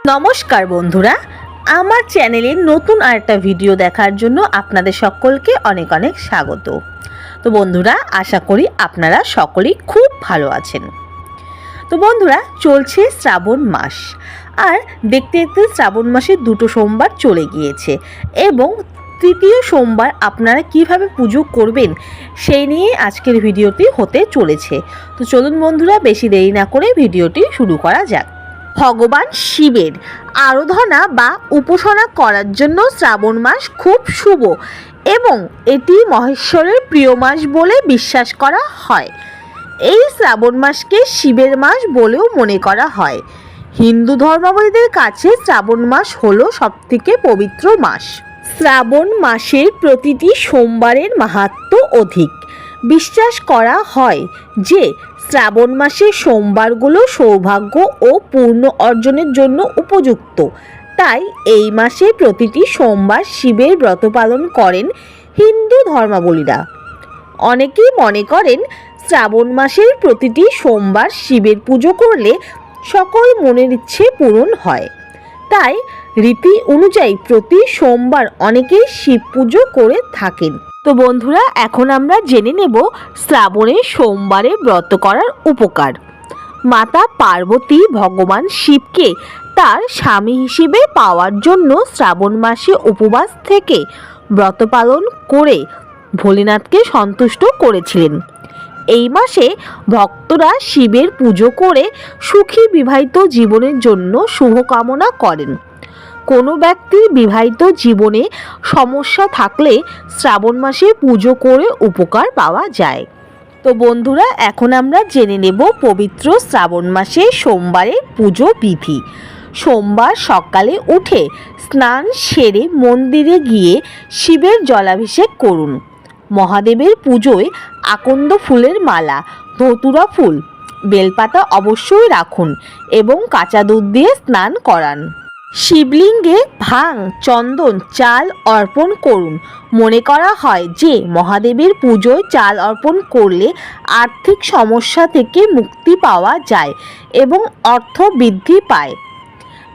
নমস্কার বন্ধুরা, আমার চ্যানেলের নতুন আরেকটা ভিডিও দেখার জন্য আপনাদের সকলকে অনেক অনেক স্বাগত। তো বন্ধুরা, আশা করি আপনারা সকলেই খুব ভালো আছেন। তো বন্ধুরা, চলছে শ্রাবণ মাস, আর দেখতে দেখতে শ্রাবণ মাসের দুটো সোমবার চলে গিয়েছে এবং তৃতীয় সোমবার আপনারা কিভাবে পুজো করবেন সেই নিয়ে আজকের ভিডিওটি হতে চলেছে। তো চলুন বন্ধুরা, বেশি দেরি না করে ভিডিওটি শুরু করা যাক। ভগবান শিবের আরাধনা বা উপাসনা করার জন্য শ্রাবণ মাস খুব শুভ এবং এটি মহেশ্বরের প্রিয় মাস বলে বিশ্বাস করা হয়। এই শ্রাবণ মাসকে শিবের মাস বলেও মনে করা হয়। হিন্দু ধর্মাবলম্বীদের কাছে শ্রাবণ মাস হলো সবথেকে পবিত্র মাস। শ্রাবণ মাসের প্রতিটি সোমবারের মাহাত্ম্য অধিক। বিশ্বাস করা হয় যে শ্রাবণ মাসের সোমবারগুলো সৌভাগ্য ও পূর্ণ অর্জনের জন্য উপযুক্ত। তাই এই মাসে প্রতিটি সোমবার শিবের ব্রত পালন করেন হিন্দু ধর্মাবলম্বীরা। অনেকেই মনে করেন শ্রাবণ মাসের প্রতিটি সোমবার শিবের পুজো করলে সকল মনের ইচ্ছে পূরণ হয়। তাই রীতি অনুযায়ী প্রতি সোমবার অনেকেই শিব পুজো করে থাকেন। তো বন্ধুরা, এখন আমরা জেনে নেব শ্রাবণের সোমবারে ব্রত করার উপকার। মাতা পার্বতী ভগবান শিবকে তার স্বামী হিসেবে পাওয়ার জন্য শ্রাবণ মাসে উপবাস থেকে ব্রত পালন করে ভোলেনাথকে সন্তুষ্ট করেছিলেন। এই মাসে ভক্তরা শিবের পুজো করে সুখী বিবাহিত জীবনের জন্য শুভকামনা করেন। কোনো ব্যক্তির বিবাহিত জীবনে সমস্যা থাকলে শ্রাবণ মাসে পুজো করে উপকার পাওয়া যায়। তো বন্ধুরা, এখন আমরা জেনে নেব পবিত্র শ্রাবণ মাসে সোমবারের পুজো বিধি। সোমবার সকালে উঠে স্নান সেরে মন্দিরে গিয়ে শিবের জলাভিষেক করুন। মহাদেবের পুজোয় আকন্দ ফুলের মালা, ধতুরা ফুল, বেলপাতা অবশ্যই রাখুন এবং কাঁচা দুধ দিয়ে স্নান করান। শিবলিঙ্গে ভাং, চন্দন, চাল অর্পণ করুন। মনে করা হয় যে মহাদেবের পুজোয় চাল অর্পণ করলে আর্থিক সমস্যা থেকে মুক্তি পাওয়া যায় এবং অর্থ বৃদ্ধি পায়।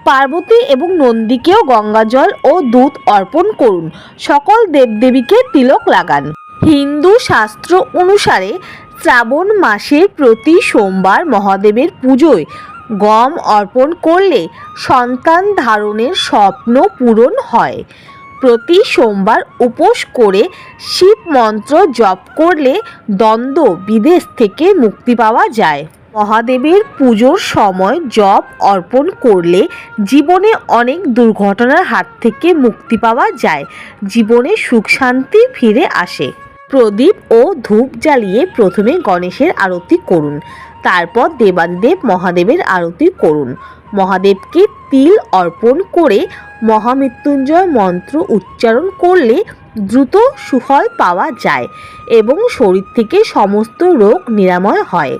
পার্বতী এবং নন্দীকেও গঙ্গাজল ও দুধ অর্পণ করুন। সকল দেবদেবীকে তিলক লাগান। হিন্দু শাস্ত্র অনুসারে শ্রাবণ মাসের প্রতি সোমবার মহাদেবের পুজোয় গম অর্পণ করলে সন্তান ধারণের স্বপ্ন পূরণ হয়। প্রতি সোমবার উপোস করে শিব মন্ত্র জপ করলে দ্বন্দ্ব বিদেশ থেকে মুক্তি পাওয়া যায়। মহাদেবের পুজোর সময় জপ অর্পণ করলে জীবনে অনেক দুর্ঘটনার হাত থেকে মুক্তি পাওয়া যায়। জীবনে সুখ শান্তি ফিরে আসে। প্রদীপ ও ধূপ জ্বালিয়ে প্রথমে গণেশের আরতি করুন, তারপর দেবাদিদেব মহাদেবের আরতি করুন। মহাদেবকে তিল অর্পণ করে মহামৃত্যুঞ্জয় মন্ত্র উচ্চারণ করলে দ্রুত সুফল পাওয়া যায় এবং শরীর থেকে সমস্ত রোগ নিরাময় হয়।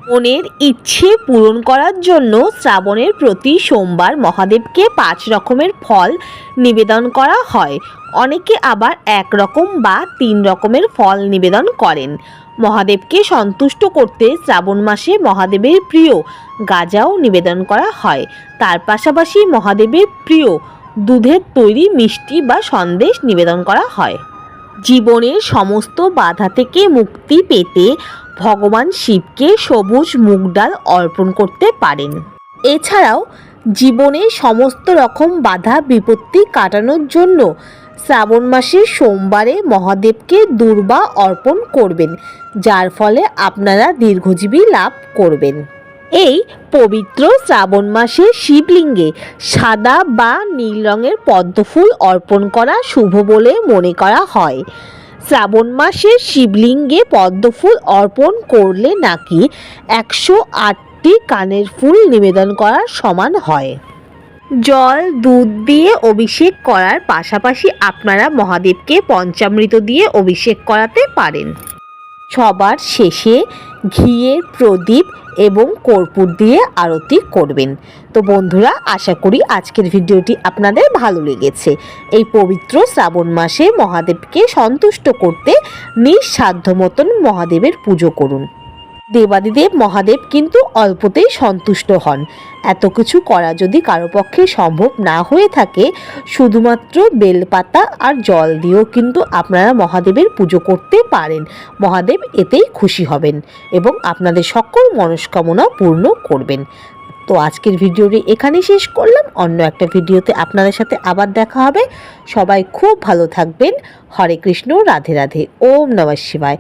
মনের ইচ্ছে পূরণ করার জন্য শ্রাবণের প্রতি সোমবার মহাদেবকে 5 রকমের ফল নিবেদন করা হয়। অনেকে আবার 1 রকম বা 3 রকমের ফল নিবেদন করেন। মহাদেবকে সন্তুষ্ট করতে শ্রাবণ মাসে মহাদেবের প্রিয় গাজাও নিবেদন করা হয়। তার পাশাপাশি মহাদেবের প্রিয় দুধের তৈরি মিষ্টি বা সন্দেশ নিবেদন করা হয়। জীবনের সমস্ত বাধা থেকে মুক্তি পেতে ভগবান শিবকে সবুজ মুগ ডাল অর্পণ করতে পারেন। এছাড়াও জীবনের সমস্ত রকম বাধা বিপত্তি কাটানোর জন্য শ্রাবণ মাসের সোমবারে মহাদেবকে দূর্বা অর্পণ করবেন, যার ফলে আপনারা দীর্ঘজীবী লাভ করবেন। এই পবিত্র শ্রাবণ মাসে শিবলিঙ্গে সাদা বা নীল রঙের পদ্মফুল অর্পণ করা শুভ বলে মনে করা হয়। শ্রাবণ মাসে শিবলিঙ্গে পদ্মফুল অর্পণ করলে নাকি 108টি কানের ফুল নিবেদন করার সমান হয়। জল দুধ দিয়ে অভিষেক করার পাশাপাশি আপনারা মহাদেবকে পঞ্চামৃত দিয়ে অভিষেক করাতে পারেন। সবার শেষে ঘিয়ের প্রদীপ এবং কর্পূর দিয়ে আরতি করবেন। তো বন্ধুরা, আশা করি আজকের ভিডিওটি আপনাদের ভালো লেগেছে। এই পবিত্র শ্রাবণ মাসে মহাদেবকে সন্তুষ্ট করতে নিঃসাধ্য মতন মহাদেবের পুজো করুন। দেবাদিদেব মহাদেব কিন্তু অল্পতেই সন্তুষ্ট হন। এত কিছু করা যদি কারো পক্ষে সম্ভব না হয়ে থাকে, শুধুমাত্র বেলপাতা আর জল দিয়েও কিন্তু আপনারা মহাদেবের পুজো করতে পারেন। মহাদেব এতেই খুশি হবেন এবং আপনাদের সকল মনস্কামনা পূর্ণ করবেন। তো আজকের ভিডিওটি এখানেই শেষ করলাম। অন্য একটা ভিডিওতে আপনাদের সাথে আবার দেখা হবে। সবাই খুব ভালো থাকবেন। হরে কৃষ্ণ, রাধে রাধে, ওম নমঃ শিবায়।